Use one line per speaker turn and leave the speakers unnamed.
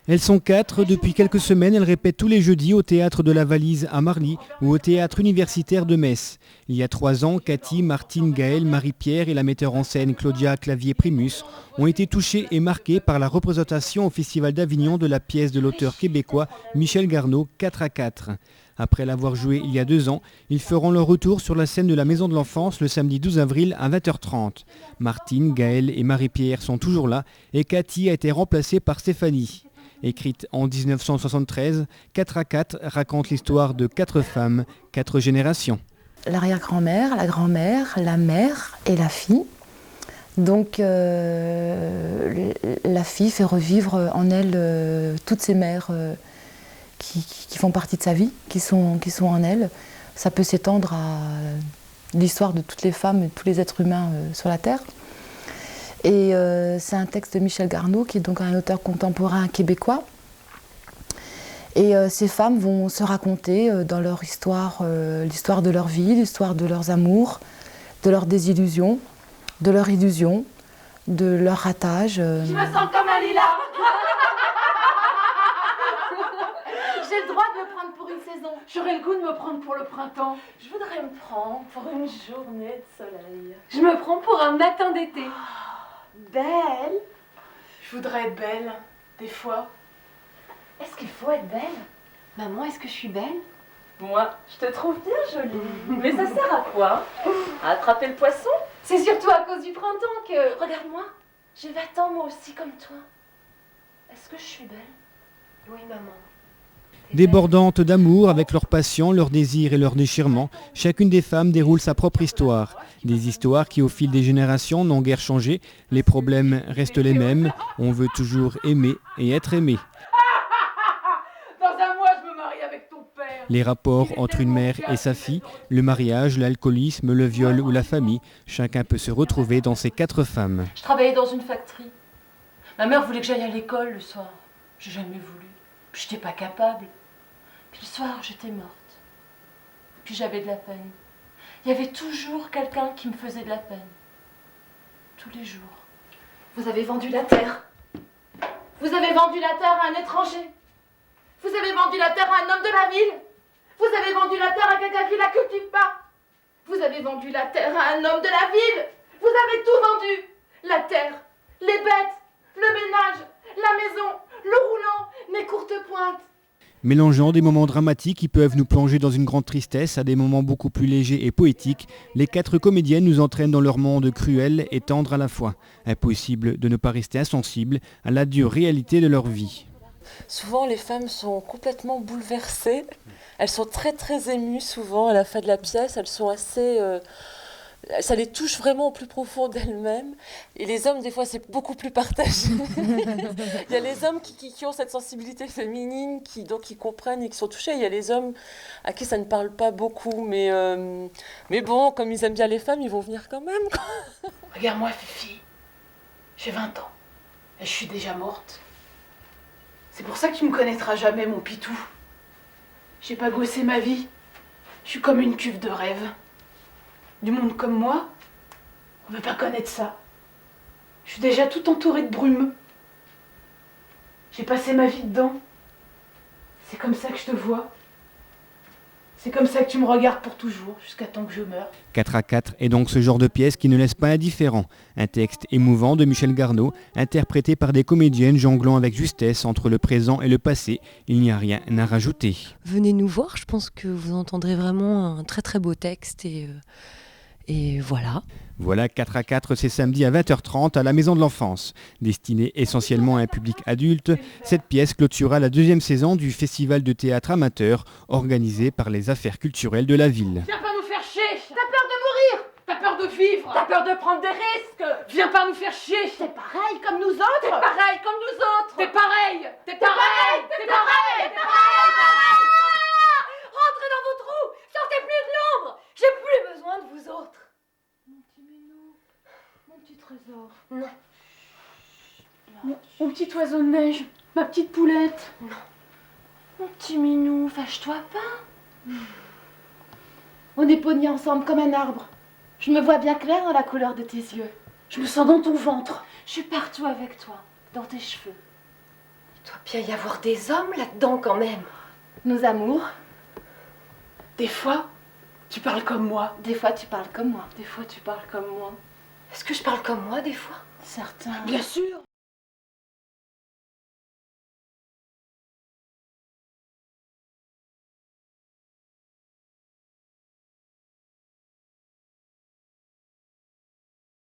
Elles sont 4. Depuis quelques semaines, elles répètent tous les jeudis au théâtre de la Valise à Marly ou au théâtre universitaire de Metz. Il y a 3 ans, Cathy, Martine, Gaëlle, Marie-Pierre et la metteur en scène Claudia Clavier-Primus ont été touchées et marquées par la représentation au Festival d'Avignon de la pièce de l'auteur québécois Michel Garneau, 4 à 4. Après l'avoir joué il y a 2 ans, ils feront leur retour sur la scène de la Maison de l'Enfance le samedi 12 avril à 20h30. Martine, Gaëlle et Marie-Pierre sont toujours là et Cathy a été remplacée par Stéphanie. Écrite en 1973, 4 à 4 raconte l'histoire de 4 femmes, 4 générations.
L'arrière-grand-mère, la grand-mère, la mère et la fille. Donc la fille fait revivre en elle toutes ces mères qui font partie de sa vie, qui sont en elle. Ça peut s'étendre à l'histoire de toutes les femmes et de tous les êtres humains sur la Terre. Et c'est un texte de Michel Garneau, qui est donc un auteur contemporain québécois. Et ces femmes vont se raconter dans leur histoire, l'histoire de leur vie, l'histoire de leurs amours, de leurs désillusions, de leurs illusions, de leur ratage.
Je me sens comme un lilas. J'ai le droit de me prendre pour une saison. J'aurais le goût de me prendre pour le printemps. Je voudrais me prendre pour une journée de soleil. Je me prends pour un matin d'été. Belle. Je voudrais être belle, des fois. Est-ce qu'il faut être belle? Maman, est-ce que je suis belle? Moi, je te trouve bien jolie. Mais ça sert à quoi? À attraper le poisson? C'est surtout à cause du printemps que... Regarde-moi, j'ai 20 ans moi aussi comme toi. Est-ce que je suis belle? Oui, maman.
Débordantes d'amour avec leurs passions, leurs désirs et leurs déchirements, chacune des femmes déroule sa propre histoire. Des histoires qui au fil des générations n'ont guère changé, les problèmes restent les mêmes, on veut toujours aimer et être aimé.
Dans un mois, je me marie avec ton père.
Les rapports entre une mère et sa fille, le mariage, l'alcoolisme, le viol ou la famille, chacun peut se retrouver dans ces 4 femmes.
Je travaillais dans une factory. Ma mère voulait que j'aille à l'école le soir. J'ai jamais voulu. Puis j'étais pas capable. Puis le soir, j'étais morte. Puis j'avais de la peine. Il y avait toujours quelqu'un qui me faisait de la peine. Tous les jours. Vous avez vendu la terre. Vous avez vendu la terre à un étranger. Vous avez vendu la terre à un homme de la ville. Vous avez vendu la terre à quelqu'un qui la cultive pas. Vous avez vendu la terre à un homme de la ville. Vous avez tout vendu. La terre, les bêtes, le ménage, la maison, le roulant, mes courtes pointes.
Mélangeant des moments dramatiques qui peuvent nous plonger dans une grande tristesse à des moments beaucoup plus légers et poétiques, les 4 comédiennes nous entraînent dans leur monde cruel et tendre à la fois. Impossible de ne pas rester insensible à la dure réalité de leur vie.
Souvent, les femmes sont complètement bouleversées. Elles sont très très émues souvent à la fin de la pièce. Elles sont assez... ça les touche vraiment au plus profond d'elles-mêmes. Et les hommes, des fois, c'est beaucoup plus partagé. Il y a les hommes qui ont cette sensibilité féminine, qui comprennent et qui sont touchés. Il y a les hommes à qui ça ne parle pas beaucoup. Mais bon, comme ils aiment bien les femmes, ils vont venir quand même, quoi.
Regarde-moi, Fifi. J'ai 20 ans. Et je suis déjà morte. C'est pour ça que tu me connaîtras jamais, mon pitou. J'ai pas gossé ma vie. Je suis comme une cuve de rêve. Du monde comme moi, on veut pas connaître ça. Je suis déjà tout entourée de brume. J'ai passé ma vie dedans. C'est comme ça que je te vois. C'est comme ça que tu me regardes pour toujours, jusqu'à temps que je meure.
4 à 4 est donc ce genre de pièce qui ne laisse pas indifférent. Un texte émouvant de Michel Garneau, interprété par des comédiennes jonglant avec justesse entre le présent et le passé. Il n'y a rien à rajouter.
Venez nous voir, je pense que vous entendrez vraiment un très très beau texte et voilà.
Voilà 4 à 4, c'est samedi à 20h30 à la Maison de l'Enfance. Destinée essentiellement à un public adulte, cette pièce clôturera la 2e saison du festival de théâtre amateur organisé par les affaires culturelles de la ville.
Viens pas nous faire chier. T'as peur de mourir. T'as peur de vivre. T'as peur de prendre des risques. Viens pas nous faire chier. T'es pareil comme nous autres. T'es pareil comme nous autres. T'es pareil. T'es pareil. T'es pareil. T'es pareil. Rentrez dans vos trous. Sortez plus de l'ombre. J'ai plus besoin de vous autres. Mon petit minou. Mon petit trésor. Non. Mon petit oiseau de neige. Ma petite poulette. Non. Mon petit minou, fâche-toi pas. On est pognés ensemble comme un arbre. Je me vois bien clair dans la couleur de tes yeux. Je me sens dans ton ventre. Je suis partout avec toi, dans tes cheveux. Doit bien y avoir des hommes là-dedans quand même.
Nos amours,
Des fois, tu parles comme moi.
des fois tu parles comme moi.
Des fois, tu parles comme moi. Est-ce que je parle comme moi des fois?
Certains.
Bien sûr.